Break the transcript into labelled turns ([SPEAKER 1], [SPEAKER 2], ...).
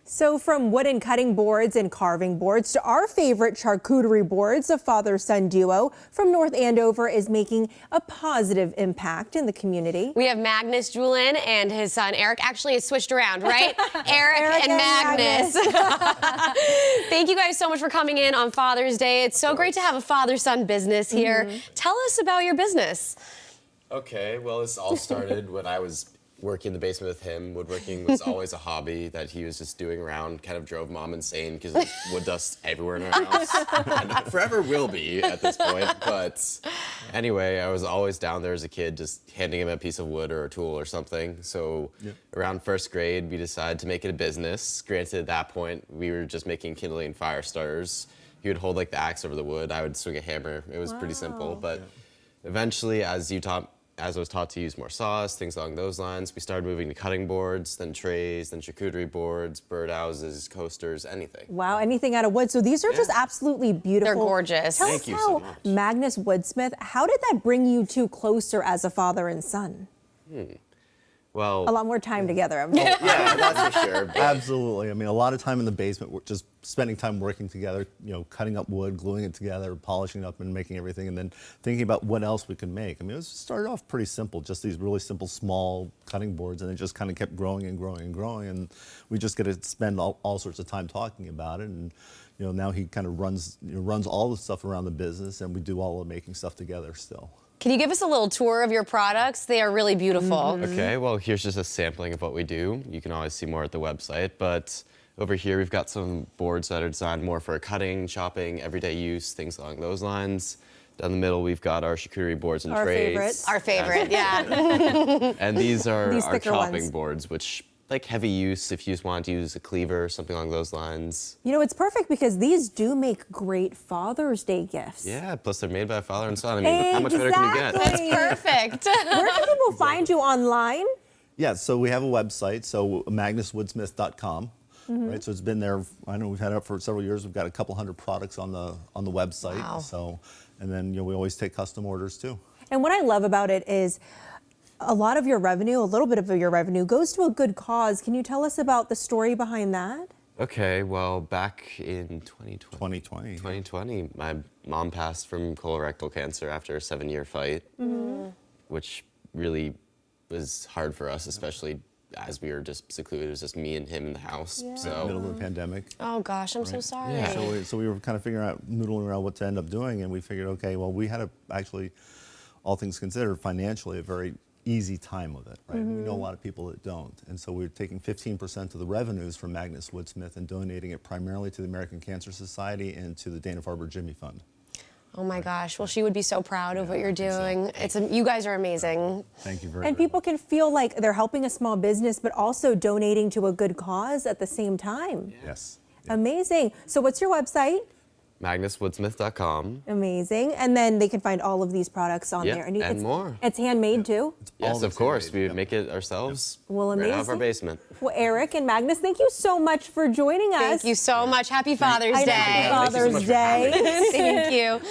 [SPEAKER 1] So from wooden cutting boards and carving boards to our favorite charcuterie boards, a father-son duo from North Andover is making a positive impact in the community.
[SPEAKER 2] We have Magnus Julin and his son Eric. Actually, it's switched around, right? Eric and Magnus. Thank you guys so much for coming in on Father's Day. It's so great to have a father-son business here. Tell us about your business.
[SPEAKER 3] Okay, well, this all started when I was working in the basement with him. Woodworking was always a hobby that he was just doing around, kind of drove mom insane because there's wood dust everywhere in our house. And it forever will be at this point. But anyway, I was always down there as a kid just handing him a piece of wood or a tool or something. So around first grade, we decided to make it a business. Granted, at that point, we were just making kindling fire starters. He would hold like the axe over the wood. I would swing a hammer. It was pretty simple. But eventually, as I was taught to use more saws, things along those lines, we started moving to cutting boards, then trays, then charcuterie boards, birdhouses, coasters, anything.
[SPEAKER 1] Wow, anything out of wood. So these are just absolutely beautiful.
[SPEAKER 2] They're gorgeous.
[SPEAKER 1] Tell
[SPEAKER 3] Thank
[SPEAKER 1] us
[SPEAKER 3] you
[SPEAKER 1] how
[SPEAKER 3] so much.
[SPEAKER 1] Magnus Woodsmith, how did that bring you two closer as a father and son?
[SPEAKER 3] Well,
[SPEAKER 1] A lot more time together. I'm
[SPEAKER 3] yeah, that's for sure. But
[SPEAKER 4] Absolutely. I mean, a lot of time in the basement, we're just spending time working together, you know, cutting up wood, gluing it together, polishing it up and making everything, and then thinking about what else we can make. I mean, it started off pretty simple, just these really simple, small cutting boards, and it just kind of kept growing and growing and growing, and we just get to spend all sorts of time talking about it, and you know, now he kind of runs all the stuff around the business, and we do all the making stuff together still.
[SPEAKER 2] Can you give us a little tour of your products? They are really beautiful.
[SPEAKER 3] okay, well, here's just a sampling of what we do. You can always see more at the website, but over here we've got some boards that are designed more for cutting, chopping, everyday use, things along those lines. Down the middle, we've got our charcuterie boards and
[SPEAKER 1] Our
[SPEAKER 3] trays.
[SPEAKER 1] favorites.
[SPEAKER 2] Our favorite, yeah.
[SPEAKER 3] And these are
[SPEAKER 1] These
[SPEAKER 3] our
[SPEAKER 1] thicker
[SPEAKER 3] chopping
[SPEAKER 1] ones.
[SPEAKER 3] boards, which like heavy use if you just want to use a cleaver or something along those lines.
[SPEAKER 1] You know, it's perfect because these do make great Father's Day gifts.
[SPEAKER 3] Yeah, plus they're made by a father and son. I mean, how much better can you get?
[SPEAKER 1] Exactly.
[SPEAKER 2] Perfect.
[SPEAKER 1] Where can people find you online?
[SPEAKER 4] Yeah, so we have a website, so magnuswoodsmith.com. Right, so it's been there. I know we've had it up for several years. We've got a couple hundred products on the website.
[SPEAKER 2] Wow.
[SPEAKER 4] So, and then we always take custom orders too.
[SPEAKER 1] And what I love about it is a lot of your revenue, a little bit of your revenue, goes to a good cause. Can you tell us about the story behind that?
[SPEAKER 3] Okay, well, back in
[SPEAKER 4] 2020.
[SPEAKER 3] 2020, my mom passed from colorectal cancer after a 7-year fight, which really was hard for us, especially as we were just secluded. It was just me and him in the house. So
[SPEAKER 4] Middle of the pandemic.
[SPEAKER 2] Oh gosh, I'm so sorry.
[SPEAKER 3] Yeah.
[SPEAKER 4] So we were kind of figuring out, noodling around what to end up doing, and we figured, okay, well, we had actually, all things considered, financially, a very easy time with it, right? We know a lot of people that don't. And so we're taking 15% of the revenues from Magnus Woodsmith and donating it primarily to the American Cancer Society and to the Dana-Farber Jimmy Fund.
[SPEAKER 2] Oh my gosh. Well, she would be so proud of what you're doing. You guys are amazing.
[SPEAKER 4] Thank you very
[SPEAKER 1] And
[SPEAKER 4] much.
[SPEAKER 1] people can feel like they're helping a small business, but also donating to a good cause at the same time.
[SPEAKER 4] Yes.
[SPEAKER 1] Amazing. So what's your website?
[SPEAKER 3] magnuswoodsmith.com.
[SPEAKER 1] Amazing. And then they can find all of these products on there.
[SPEAKER 3] and
[SPEAKER 1] it's,
[SPEAKER 3] more.
[SPEAKER 1] It's handmade too?
[SPEAKER 3] Yes, of
[SPEAKER 4] that's
[SPEAKER 3] course.
[SPEAKER 4] handmade,
[SPEAKER 3] We make it ourselves
[SPEAKER 1] Well,
[SPEAKER 3] right out of our
[SPEAKER 1] amazing.
[SPEAKER 3] basement.
[SPEAKER 1] Well, Eric and Magnus, thank you so much for joining us.
[SPEAKER 2] Thank you so much. Happy Father's
[SPEAKER 1] I know,
[SPEAKER 2] Day.
[SPEAKER 1] Happy
[SPEAKER 3] Thank you so
[SPEAKER 1] Father's
[SPEAKER 3] much for having
[SPEAKER 1] Day.
[SPEAKER 2] Thank you.